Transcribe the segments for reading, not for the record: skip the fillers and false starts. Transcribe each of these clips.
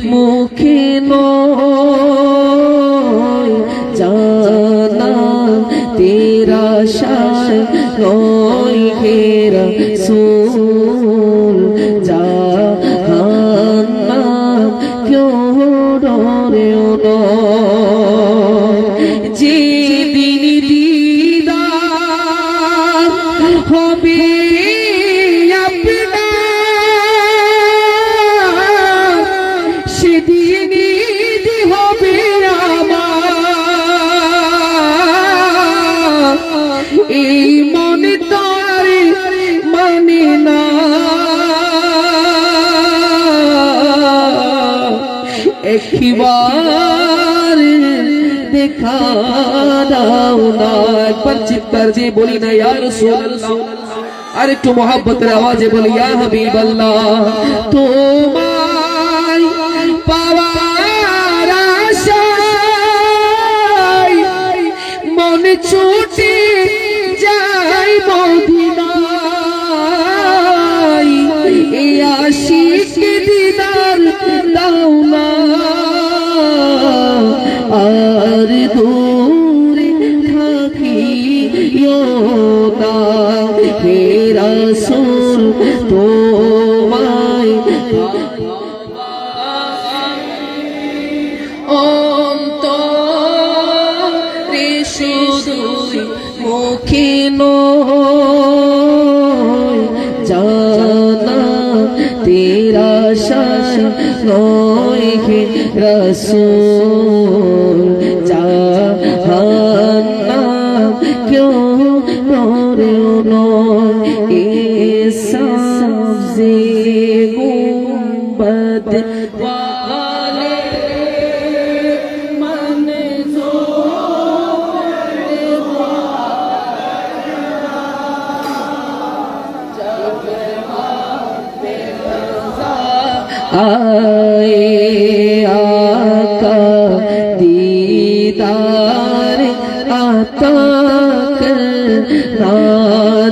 মুখে নয় জানা তেরা শান নয় হে রাসূল জাহান্নাম क्यों डरो ना যেদিন দিদার হবে আপনার সেদিন ঈদ হবে আমার এই মনে তার মানে না একবার দেখা দাও না একবার চিৎকার দিয়ে বলি না ইয়া রাসূলুল্লাহ আর একটু মোহাব্বতের আওয়াজে বলি ইয়া হাবিবাল্লাহ তোমায় পাওয়ার আশায় মন ছুটে যায় মদিনায় এই আশিক দিদার দাও না আর দূরে থাকিও না হে রাসূল তোমায় অন্তরে শুধুই মুখে নয় জানা তেরা শান নয় হে রাসূল জাহান্নাম क्यों डरो ना ए सब्ज़े गुंबद वाले आए आका दीदार आता करना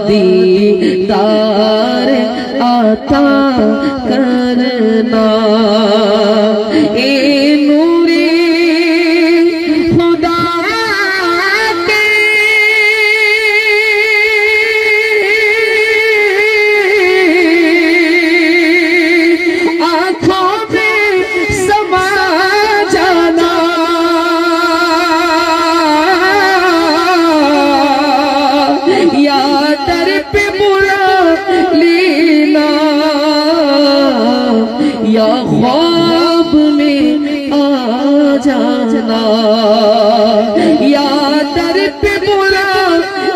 दीदार आता करना ए नूरे खुदा के आँखों में समा जाना या दर पे बुला लेना या ख्वाब में आ जाना या दर पे बुला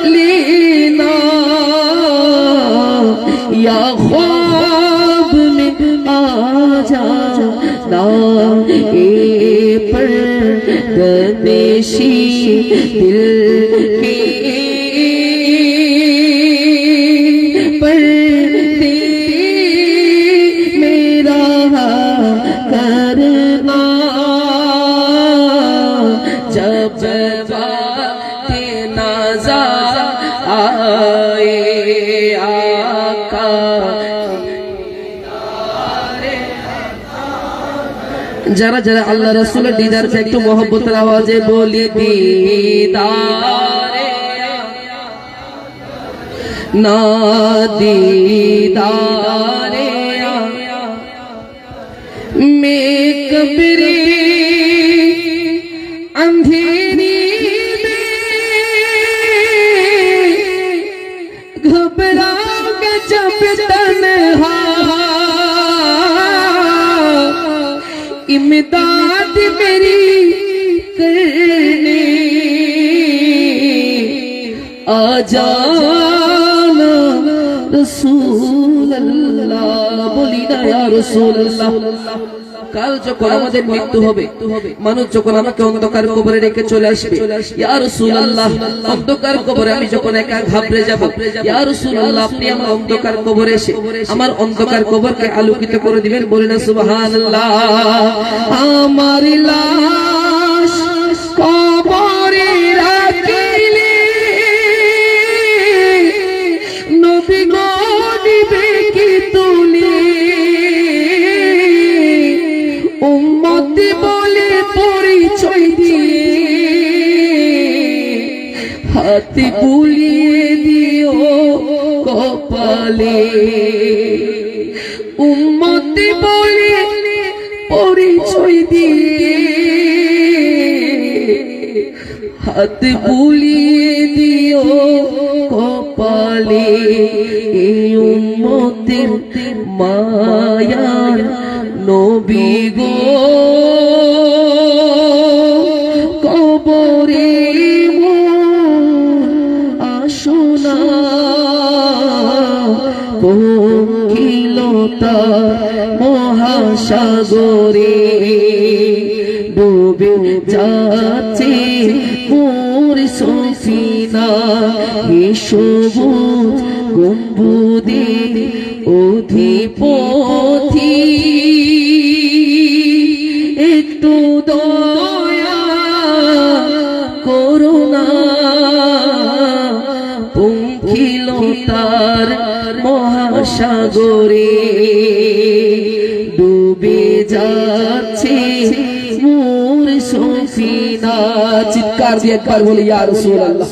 लेना या ख्वाब में आ जाना ए परदेशी दिल के पर्दे मेरा करना जब बाते नाज़ा आए आका যারা যারা আল্লাহ রাসূলের দিদার চাই একটু মোহব্বতের আওয়াজে বলি দিদারে না दीदारे में कब्रे अंधेरी में घबरा के जब तन्हा इमदाद मेरी करने आ जाना रसूल अल्लाह बोली ना या रसूल अल्लाह কাল যখন আমাদের মৃত্যু হবে মানুষ যখন আমাকে অন্ধকার কবরে রেখে চলে আসবে ইয়া রাসূলুল্লাহ অন্ধকার কবরে আমি যখন একা ঘাবড়ে যাব ইয়া রাসূলুল্লাহ আপনি আমার অন্ধকার কবরে এসে আমার অন্ধকার কবরকে আলোকিত করে দিবেন বলেন না সুবহানাল্লাহ আমার লাশ কবরে রাখিলে নবী গো দিবে কি তুলে হাত বুলিয়ে দিও কপালে উম্মত বলে পরিচয় দিয়ে হাত বুলিয়ে দিও কপালে উম্মতের মায়ার নবী গো কবরে আসনা পঙ্কিলতা মহাসাগরে ডুবে যাচ্ছে মোর সফিনা সবুজ গম্বুদে অধিপতি একটু দয়া করুণা পঙ্কিলতার মহাসাগরে ডুবে যাচ্ছে মোর সফিনা চিৎকার দিয়ে একবার বলি ইয়া রাসূলুল্লাহ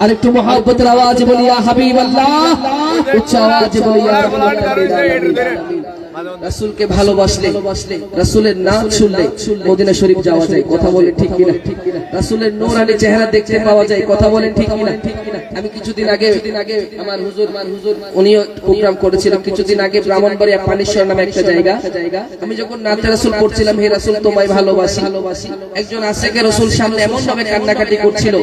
আর একটু মোহাব্বতের আওয়াজে বলি ইয়া হাবিবাল্লাহ উচ্চ আওয়াজে বলি ইয়া রাহমাতুল্লাহ রাসূলকে ভালোবাসলে রাসূলের নাম শুনলে মদিনা শরীফ যাওয়া যায় কথা বলেন ঠিক কিনা রাসূলের নূরানি চেহারা দেখতে পাওয়া যায় কথা বলেন ঠিক কিনা আমি কিছুদিন আগে আমার হুজুর উনিও প্রোগ্রাম করেছিলাম কিছুদিন আগে ব্রাহ্মণবাড়িয়া পানিশ্বর নামে একটা জায়গা আমি যখন নাতে রাসূল পড়ছিলাম হে রাসূল তোমায় ভালোবাসি একজন আশিকে রাসূল সামনে এমন ভাবে কান্নাকাটি করছিল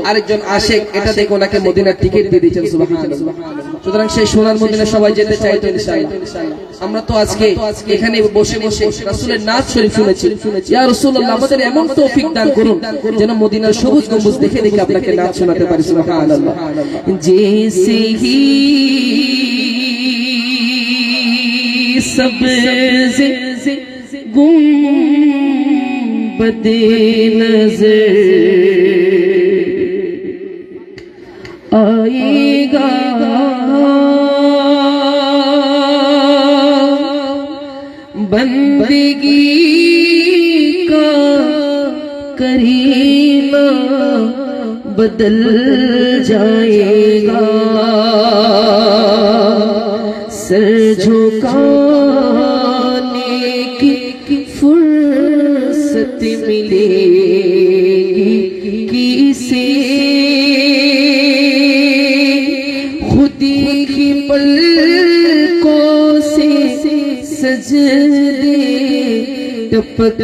আরেকজন আশিক এটা দেখে ওনাকে মদিনার টিকিট দিয়ে দিয়েছেন সুবহানাল্লাহ সুতরাং সেই সোনার মদিনা সবাই যেতে চাই তো ইনশাআল্লাহ আমরা তো আজকে এখানে বসে বসে রাসূলের নাচ শরীফ শুনেছি ইয়া রাসূলুল্লাহ আমাদের এমন তৌফিক দান করুন যেন মদিনার সবুজ গম্বুজ দেখে দেখে আপনাকে নাচ শোনাতে পারি সুবহানাল্লাহ জैसे ही सबसे गुंबदे नजर आएगा बंदगी का करीमा बदल जाएगा सर झुकाने की फुर्सत मिलेगी किसे खुदी की पलकों से सजदे टपक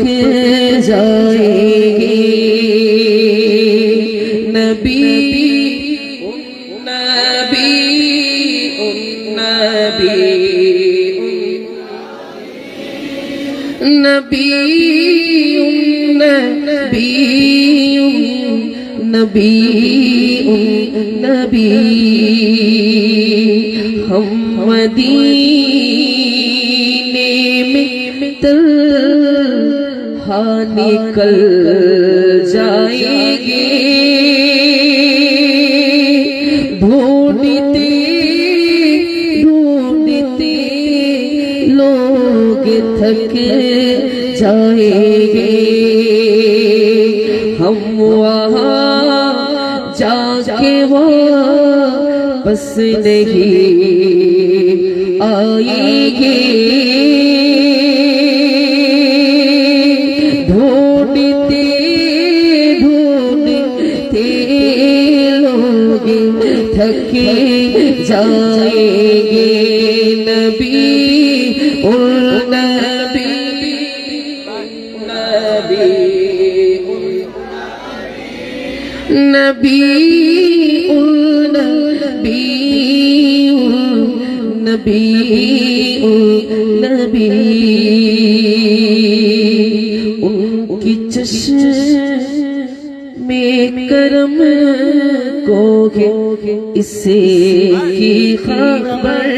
जाएंगे नबी नबी नबी नबी नबी हम मदीने में तन्हा निकल जाएंगे ढूंढते ढूंढते लोग थक जाएंगे हम वहाँ जाके वापस नहीं आएंगे ढूंढते ढूंढते लोग थक जाएंगे नबी और नबी नबी नबी नबी उनकी चश्मे करम को इससे की खबर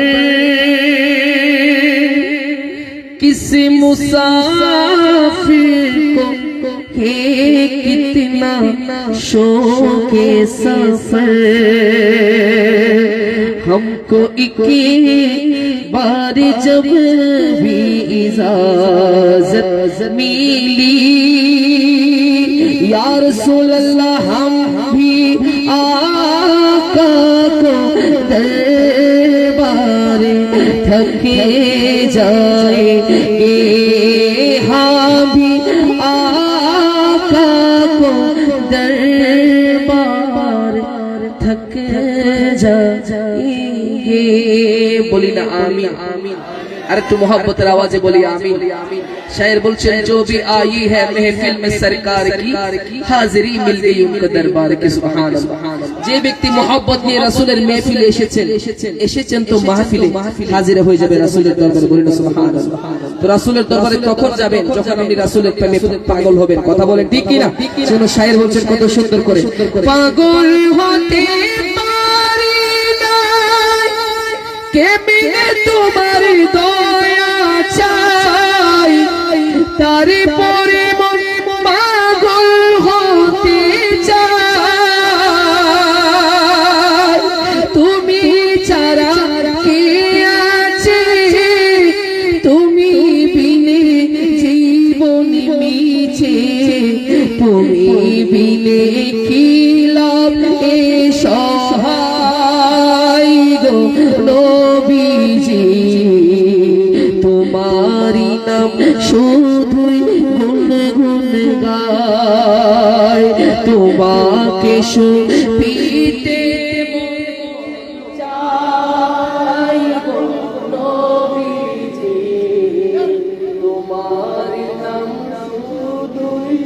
किस मुसाफिर को है कितना शौक़े सफर हमको एक बार जब भी इजाजत मिली या रसूल अल्लाह हम भी आका को दरबारे थके जाएंगे हाँ भी आका को दरबार थक जाएंगे बोली ना आमीन अरे तू मोहब्बत आवाज़े बोली आमीन शायर बोलছেন जो भी आई है महफिल में सरकार की हाजिरी मिल गई उनके दरबार की सुभान अल्लाह যে ব্যক্তি मोहब्बत নিয়ে রাসূলের মেহফিলে এসেছেন তো মাহফিলে হাজির হয়ে যাবে রাসূলের দরবারে বলেন সুবহানাল্লাহ তো রাসূলের দরবারে কখন যাবেন যখন আপনি রাসূলের প্রেমে পাগল হবেন কথা বলেন ঠিক কি না শুনো শায়ের বলছেন কত সুন্দর করে পাগল হতে পারি না কেমনে তোমার দয়া চাই তারে পরে মন পাগল হতে চাই তুমি ছাড়া কে আছে তুমি বিনে জীবন মিছে তুমি বিনে কি লাভ এ সহায় গো নবীজি তোমারি নাম শুধুই গুনগুন গায় তোমাকে শুনতে চাই গো নবীজি তোমারি নাম শুধুই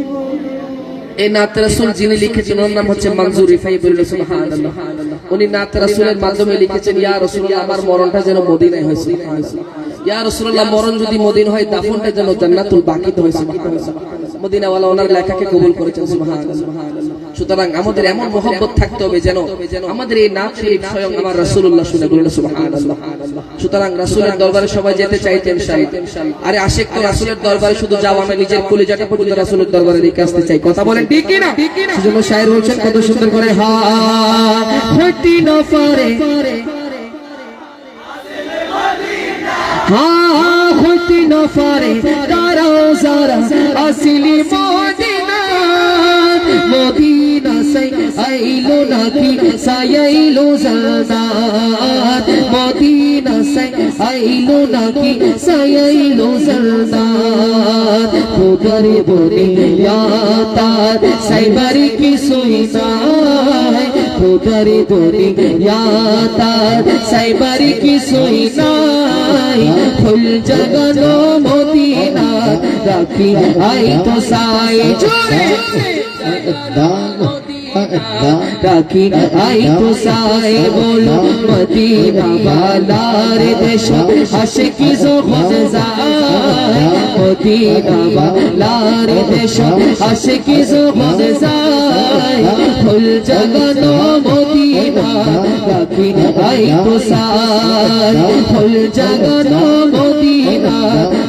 এই নাত রাসূল যিনি লিখেছেন ওর নাম হচ্ছে মনজুর রিফাই বলেন সুবহানাল্লাহ উনি নাত রাসূলের মাধ্যমে লিখেছেন ইয়া রাসূলুল্লাহ আমার মরণটা যেন মদিনায় হয় সুবহানাল্লাহ ইয়া রাসূলুল্লাহ মরণ যদি মদিনা হয় দাফনটা যেন জান্নাতুল বাকিতে হয় সুবহানাল্লাহ মদিনা ওয়ালা ওনার লেখাকে কবুল করেছেন সুবহানাল্লাহ সুতরাং আমাদের এমন মোহব্বত থাকতে হবে যেন আমাদের এই নাত শরীফ স্বয়ং আমার রাসূলুল্লাহ শুনে বলেন সুবহানাল্লাহ সুতরাং রাসূলের দরবারে সবাই যেতে চাইতেন ইনশাআল্লাহ আরে আশিক তো রাসূলের দরবারে শুধু যাওয়া না নিজের কলিজাটা পর্যন্ত রাসূলের দরবারে রেখে আসতে চাই কথা বলেন ঠিক কি না সেজন্য শায়ের বলছেন কত সুন্দর করে হা হতি না পারে हाँ होती न फारे तारा ज़रा असली मोदीना मोदीना से आइलो नकी सायलो ज़रदार मोदीना से आइलो नकी सायलो ज़रदार खुदरे बोले यातार साइबरी की सुईना खुदरे बोले यातार साइबरी की सुईना फुल जगनो मोदीना राखी आई तो साए जोड़े राखी आई तो साए बोलो मदीना वाला रे देश आशिकी जो खुद जाए मदीना वाला रे देश आशिकी जो खुद जाए फुल जगनो मोदीना राखी आई तो साए फुल जगनो मोदीना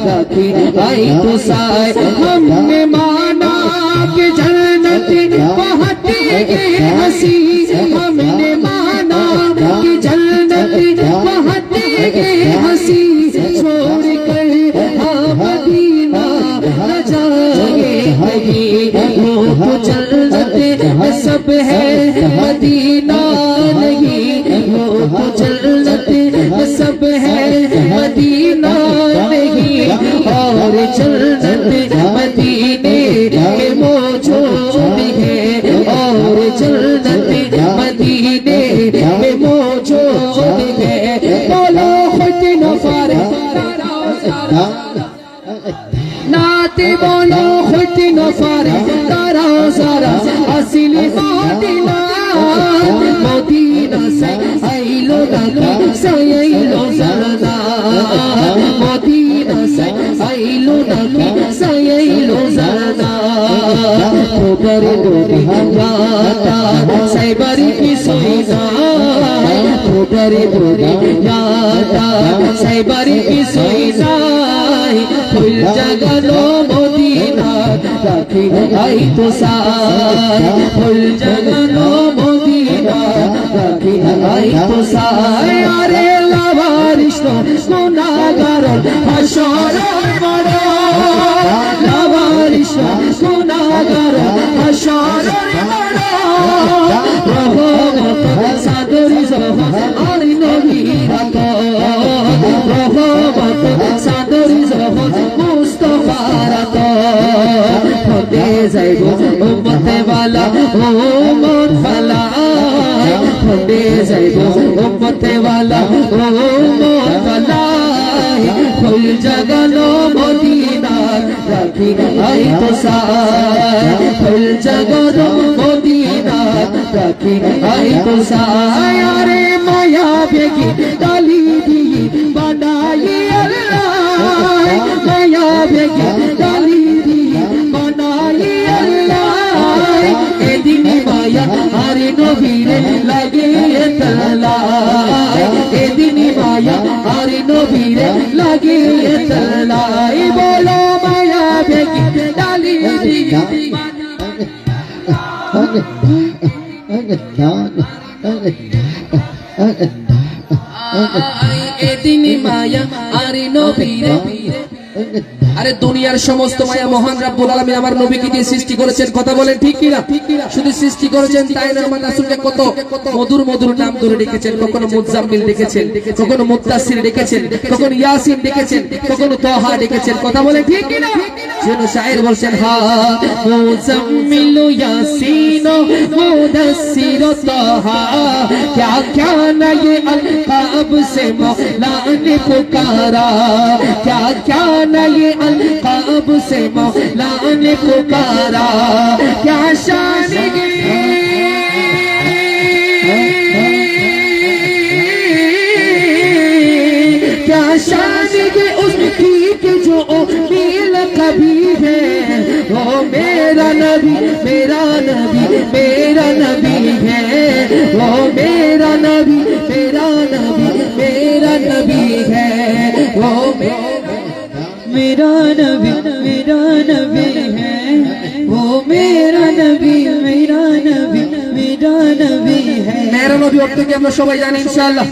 राखी आई तो साए हमने माना कि जन्नत बहती हंसी हमने माना कि जन्नत बहती हंसी छोड़ कर मदीना न जाएंगे वो तो जन्नत सब है मदीना नहीं वो तो जन्नत सब है मदीना नहीं और जन्नत मदीने के मौजूद है और जन्नत मदीने के मौजूद है बोलो खुद न फारे नाते बोलो खुद न फारे तारा सारा असली मदीना मदीना से आइलो लगा सयलो ज़रदा मदीना से आइलो लगा सयलो ज़रदा खुदर गोरी याता साइबरी की सुईना खुदर गोरी याता साइबरी की सुईना फुल जगनो मोदीना राखी आई तो साए फुल जगनो मोदीना राखी आई तो साए अरे लावारिश तो गुनाहगार हशर बड़ो लावारिश गुनाहगार हशर बड़ो রহমত সাদরি জহর আর নবীর তো রহমত সাদরি জহর মুস্তাফার তো হতে যাইব উম্মতে ওয়ালা উম্মত ওয়ালা হতে যাইব উম্মতে ওয়ালা উম্মত ওয়ালা ফুল জগনো মদিনার রাখি আই তো সায় ফুল জগনো মদিনার রাখি আই তো সায় আরে মায়া বেগি ডালি দি বানাই আল্লাহ মায়া বেগি ডালি দি বানাই আল্লাহ এদিন মায়া আরে নবীরে লাগে তালা এদিন মায়া আরে নবীরে লাগে তালাই বলো মায়া বেগি ডালি দি এদিন মায়া আরে নবীরে আরে দুনিয়ার সমস্ত মায়া মহান রব্বুল আলামিন আমার নবীকে দিয়ে সৃষ্টি করেছেন কথা বলেন ঠিক কি না শুধু সৃষ্টি করেছেন তাই না আমার রাসূলকে কত মধুর মধুর নাম ধরে রেখেছেন কখনো মুজাম্মিল রেখেছেন কখনো মুত্তাসির রেখেছেন কখনো ইয়াসিন রেখেছেন কখনো তাহা রেখেছেন কথা বলেন ঠিক কি না যেন শায়ের বলছেন হা মুজাম্মিল ইয়াসিন মুদাসসির তাহা क्या क्या न ये अलकाब से मौला ने पुकारा क्या क्या न ये अलकाब से मौला ने पुकारा क्या शान क्या शान के उसकी के जो मिल कभी है वो मेरा नबी मेरा नबी मेरा नबी है वो मेरा नबी मेरा नबी मेरा नबी है वो मेरा नबी है वो मेरा नबी मेरा नबी है मेरा नबी অর্থ কি আমরা সবাই জানি ইনশাআল্লাহ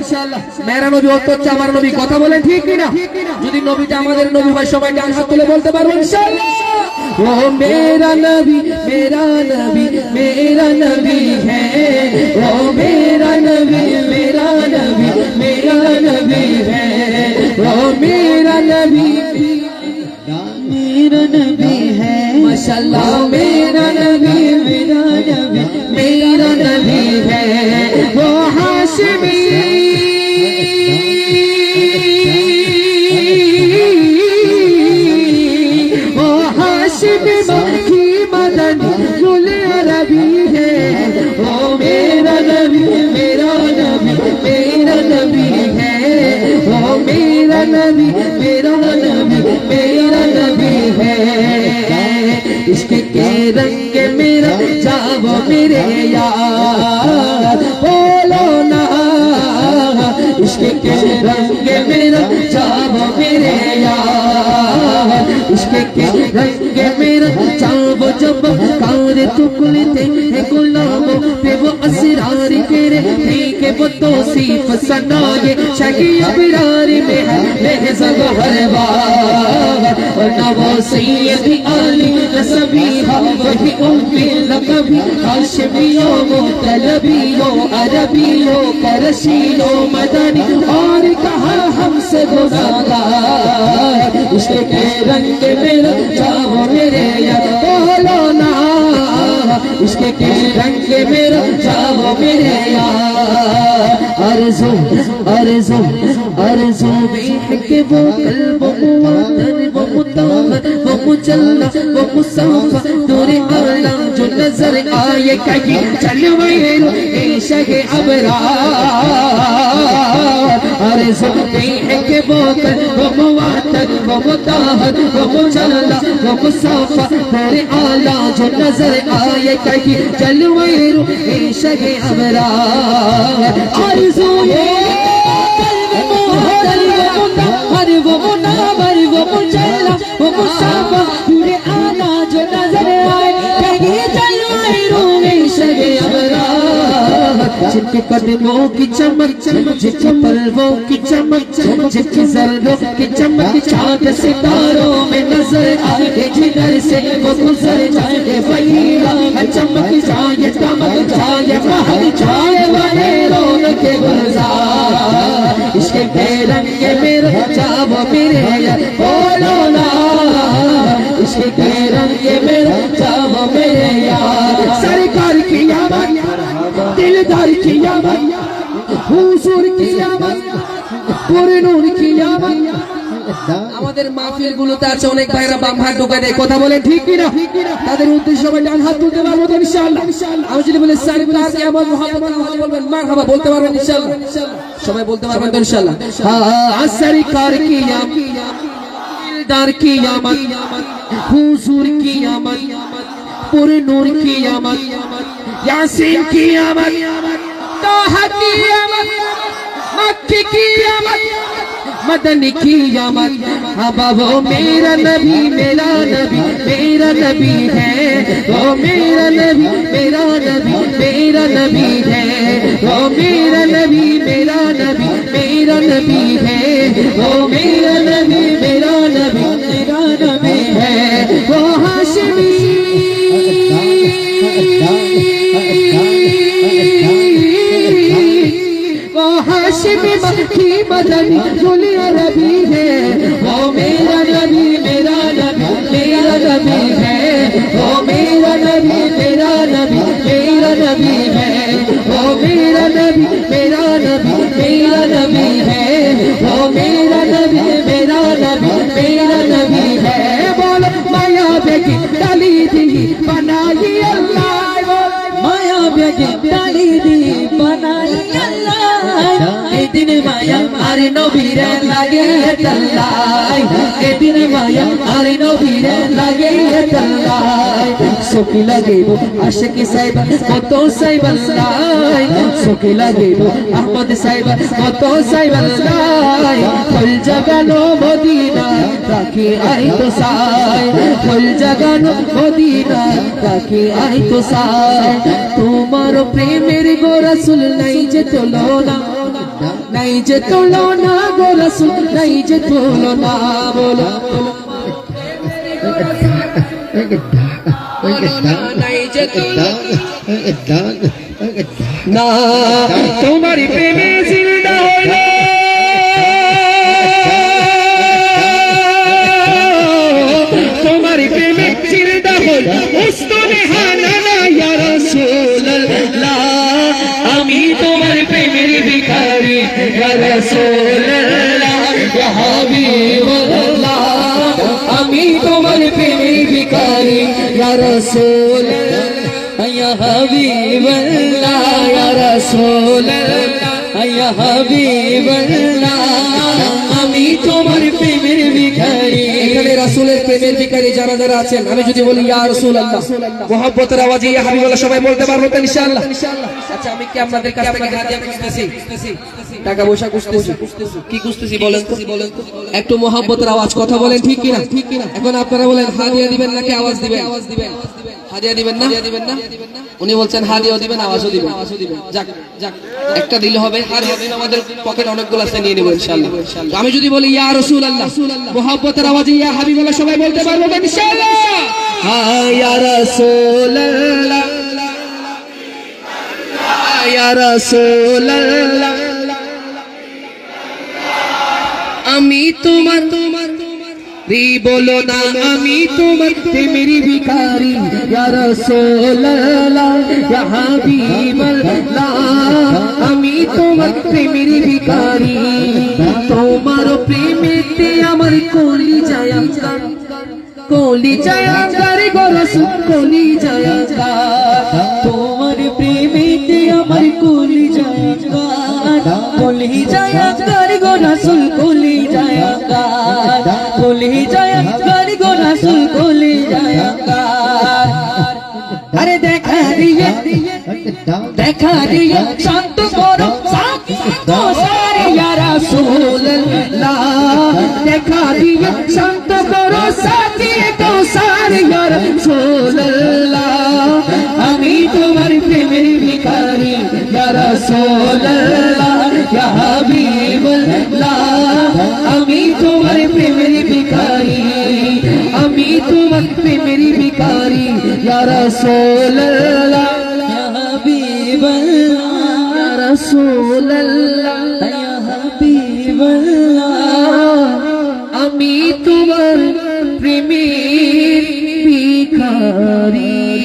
মেরা নবী অর্থ হচ্ছে আমার নবী কথা বলেন ঠিক কি না যদি নবীটা আমাদের নবী হয় সবাই ডান হাত তুলে বলতে পারবো ইনশাআল্লাহ वो मेरा नबी मेरा नबी मेरा नबी है वो मेरा नबी मेरा नबी मेरा नबी है वो मेरा नबी है माशाअल्लाह मेरा नबी मेरा नबी है वो हाशिमी की मदनी गुल अरबी है वो मेरा नबी मेरा नबी मेरा नबी है वो मेरा नबी मेरा नबी मेरा नबी है इश्क के रंग मेरा जाओ मेरे यार बोलो ना इश्क के रंग मेरा जाओ मेरे यार इश्क के रंग मेरा चाव जब कार तुकुलते है गुलामों पे वो असरार तेरे ठीक वो तौसीफ सनाए शकी अबरार में है महज़ब हर बार और नवो सैयदी आली नसबीहा वही उम्मी लकबी हाशमियो मुतलबियो अरबियो करशियो मदनी और कहा हमसे गुनाहगार इश्क के रंग मेरा जाओ मेरे यार बोलो ना इश्क के रंग मेरा जाओ मेरे यार अर्ज़ू अर्ज़ू अर्ज़ू में के वो कल्ब मुअत्तर वो मुताहर वो मुजल्ला वो मुसाफा दूर आला जो नजर आए कहीं चलवेरो इश्क अबरार अर्ज़ू में के वो कल्ब वो मुअत्तर वो मुताहर वो मुजल्ला वो मुसाफा दूर आला जो नजर आए कहीं चलवेरो इश्क अबरार अर्ज़ू वो मुनावर वो मुजल्ला वो मुसाफा पूरे आला जो नजर आए कहीं चलवाए रूहे शगे अबरार जिनके कदमों की चमक जिनके पलवों की चमक जिनकी ज़र्रों की चमक चाँद सितारों में नजर आए जिधर से वो गुजर जाए वही चमक जाए दमक जाए महल मेरे यार बोलो ना इश्क के रंग में जाम मेरे यार सरकार की आमद दिलदार की आमद हुजूर की आमद पूरे नूर की आमद আমাদের মাহফিল গুলোতে আছে অনেক ভাইরা বাম হাত ঢোকায় দেয় কথা বলে ঠিক কি না তাদের উদ্দেশ্যে সবাই ডান হাত তুলতে পারবো তো ইনশাআল্লাহ আমি যদি বলি সরকার কি আমদ মুহাম্মদ আওয়াজ বলবেন মারহাবা বলতে পারবেন ইনশাআল্লাহ সবাই বলতে পারবেন তো ইনশাআল্লাহ হ্যাঁ সরকার কি আমদ দিলদার কি আমদ হুজুর কি আমদ पूरे नूर की आमद यासीन की आमद ताहा की आमद मक्की की आमद मदनी की आमद अब वो मेरा नबी है वो मेरा नबी है वो मेरा नबी है वो मेरा नबी है वो हाशिमी वो हाशिमी मक्की मदनी जुली अरबी है वो मेरा नबी है वो मेरा नबी है वो मेरा नबी है वो मेरा नबी है बोलो माया बेगी डाली दी बनाई अल्लाह माया बेगी डाली दी बनाई अल्लाह ए दिन माया आरे नबीरे लागे तल्लाई ए दिन माया आरे नबीरे लागे तल्लाई सोकी लागे वो आशिक साहिब কত সাহিব আল্লাহ সোকি লাগে वो আহমদ সাহিব কত সাহিব আল্লাহ ফুল জাগানো মদিনা রাখি আই তো সাই ফুল জাগানো মদিনা রাখি আই তো সাই তোমার প্রেমের গো রাসূল নাই যে তুলনা গো রাসূল নাই যে তুলনা বলো না তোমার প্রেমে জিন্দা হলো তোমার প্রেমে জিন্দা হলো উস্তনে হানানা ইয়া রাসূলুল্লাহ আমি তোমার প্রেমের ভিখারি ইয়া রাসূলুল্লাহ ইয়া হাবিবুল্লাহ আমি তোমার প্রেমের ভিখারি ইয়া রাসূলুল্লাহ ইয়া হাবিবুল্লাহ ইয়া রাসূলুল্লাহ ইয়া হাবিবুল্লাহ আমি তোমার প্রেমের ভিখারি এখানে রাসূলের প্রেমের ভিখারি যারা যারা আছেন আমি যদি বলি ইয়া রাসূলুল্লাহ মুহাব্বতের আওয়াজে ইয়া হাবিবুল্লাহ সবাই বলতে পারবো তো ইনশাআল্লাহ আচ্ছা আমি কি আপনাদের কাছ থেকে হাদিয়া খুঁজতেছি টাকা পয়সা খুঁজতেছি কি খুঁজতেছি বলেন তো একটু মুহাব্বতের আওয়াজ কথা বলেন ঠিক কি না এখন আপনারা বলেন হাদিয়া দিবেন নাকি আওয়াজ দিবেন হাদিয়া দিবেন না উনি বলছেন হাদিয়াও দিবেন আওয়াজও দিবেন যাক একটা দিলে হবে হাদিয়া দিন আমাদের পকেট অনেকগুলো আছে নিয়ে নেব ইনশাআল্লাহ আমি যদি বলি ইয়া রাসূলুল্লাহ মুহাব্বতের আওয়াজে ইয়া হাবিবাল্লাহ সবাই বলতে পারবো তো ইনশাআল্লাহ হ্যাঁ ইয়া রাসূলুল্লাহ ইয়া রাসূলুল্লাহ আমি তোমার রে বলো না আমি তোমার প্রেমের ভিখারি ইয়া রাসূলুল্লাহ ইয়া হাবিবাল্লাহ আমি তোমার প্রেমের ভিখারি তোমার প্রেমেতে আমার কলিজায় আঙ্গার গো রাসূল কলিজায় আঙ্গার তোমার প্রেমেতে আমার কলিজায় আঙ্গার গো রাসূল কলিজায় আঙ্গার কলিজায় আঙ্গার গো রাসূল কলিজায় আঙ্গার আরে দেখা দিয়ে শান্ত করো সাকি তো সারে ইয়া রাসূলুল্লাহ দেখা দিয়ে শান্ত করো সাকি তো সারে ইয়া রাসূলুল্লাহ আমি তোমার প্রেমের ভিখারি ইয়া রাসূলুল্লাহ ইয়া হাবিবুল্লাহ আমি তোমার প্রেমের ভিখারি আমি তোমার প্রেমের ভিখারি ইয়া রাসূলুল্লাহ ইয়া হাবিবাল্লাহ ইয়া রাসূলুল্লাহ ইয়া হাবিবাল্লাহ তোমার প্রেমের ভিখারি